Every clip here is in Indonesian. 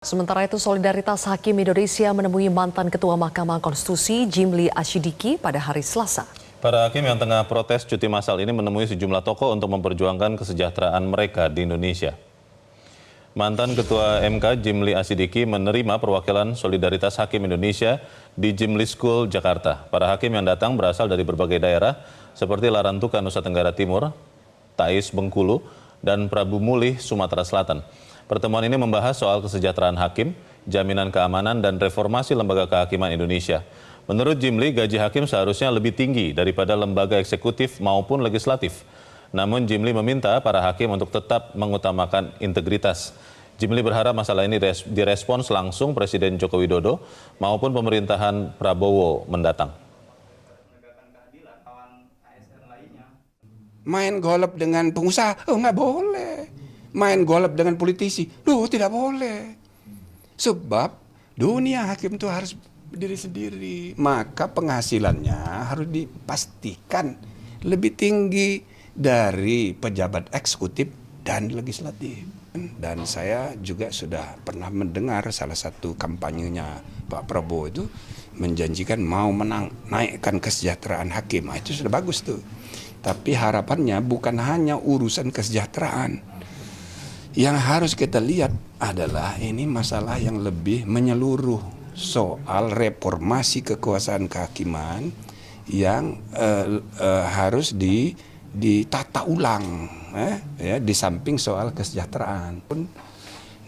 Sementara itu, Solidaritas Hakim Indonesia menemui mantan Ketua Mahkamah Konstitusi Jimli Asyidiki pada hari Selasa. Para hakim yang tengah protes cuti massal ini menemui sejumlah tokoh untuk memperjuangkan kesejahteraan mereka di Indonesia. Mantan Ketua MK Jimli Asyidiki menerima perwakilan Solidaritas Hakim Indonesia di Jimli School, Jakarta. Para hakim yang datang berasal dari berbagai daerah seperti Larantuka, Nusa Tenggara Timur, Tais, Bengkulu, dan Prabu Mulih, Sumatera Selatan. Pertemuan ini membahas soal kesejahteraan hakim, jaminan keamanan, dan reformasi lembaga kehakiman Indonesia. Menurut Jimli, gaji hakim seharusnya lebih tinggi daripada lembaga eksekutif maupun legislatif. Namun Jimli meminta para hakim untuk tetap mengutamakan integritas. Jimli berharap masalah ini direspons langsung Presiden Joko Widodo maupun pemerintahan Prabowo mendatang. Main golf dengan pengusaha, nggak boleh. Main golf dengan politisi, tidak boleh. Sebab dunia hakim itu harus berdiri sendiri. Maka penghasilannya harus dipastikan lebih tinggi dari pejabat eksekutif dan legislatif. Dan saya juga sudah pernah mendengar salah satu kampanyenya Pak Prabowo itu menjanjikan mau naikkan kesejahteraan hakim. Itu sudah bagus tuh. Tapi harapannya bukan hanya urusan kesejahteraan. Yang harus kita lihat adalah ini masalah yang lebih menyeluruh soal reformasi kekuasaan kehakiman yang harus ditata ulang, di samping soal kesejahteraan.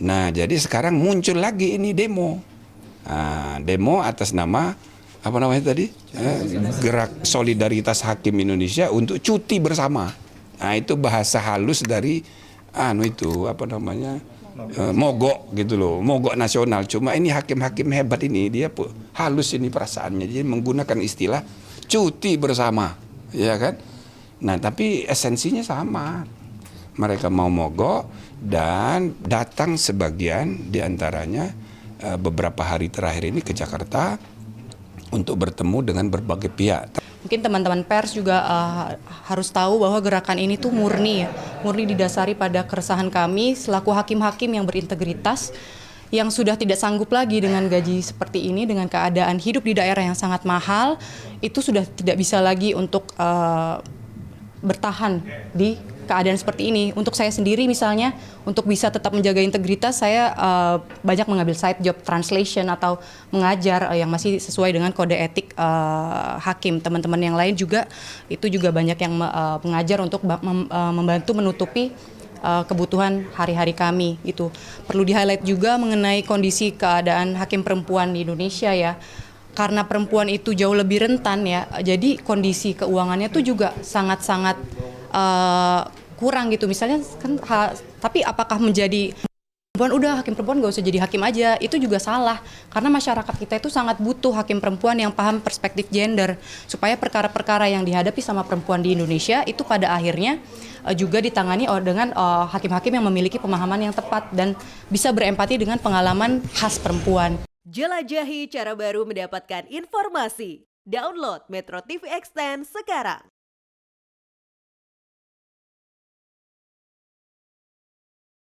Nah, jadi sekarang muncul lagi ini demo, demo atas nama apa namanya tadi, Gerak Solidaritas Hakim Indonesia untuk cuti bersama. Nah, itu bahasa halus dari mogok gitu loh, mogok nasional. Cuma ini hakim-hakim hebat ini dia halus ini perasaannya, jadi menggunakan istilah cuti bersama, ya kan? Nah, tapi esensinya sama. Mereka mau mogok dan datang sebagian diantaranya beberapa hari terakhir ini ke Jakarta untuk bertemu dengan berbagai pihak. Mungkin teman-teman pers juga harus tahu bahwa gerakan ini tuh murni didasari pada keresahan kami selaku hakim-hakim yang berintegritas, yang sudah tidak sanggup lagi dengan gaji seperti ini, dengan keadaan hidup di daerah yang sangat mahal, itu sudah tidak bisa lagi untuk bertahan di keadaan seperti ini. Untuk saya sendiri misalnya, untuk bisa tetap menjaga integritas, saya banyak mengambil side job translation atau mengajar yang masih sesuai dengan kode etik hakim. Teman-teman yang lain juga, itu juga banyak yang mengajar untuk membantu menutupi kebutuhan hari-hari kami. Itu perlu di-highlight juga mengenai kondisi keadaan hakim perempuan di Indonesia ya. Karena perempuan itu jauh lebih rentan ya, jadi kondisi keuangannya tuh juga sangat-sangat kurang gitu. Misalnya kan, tapi apakah menjadi perempuan udah hakim perempuan gak usah jadi hakim aja, itu juga salah. Karena masyarakat kita itu sangat butuh hakim perempuan yang paham perspektif gender, supaya perkara-perkara yang dihadapi sama perempuan di Indonesia itu pada akhirnya juga ditangani dengan hakim-hakim yang memiliki pemahaman yang tepat dan bisa berempati dengan pengalaman khas perempuan. Jelajahi cara baru mendapatkan informasi. Download Metro TV Extend sekarang.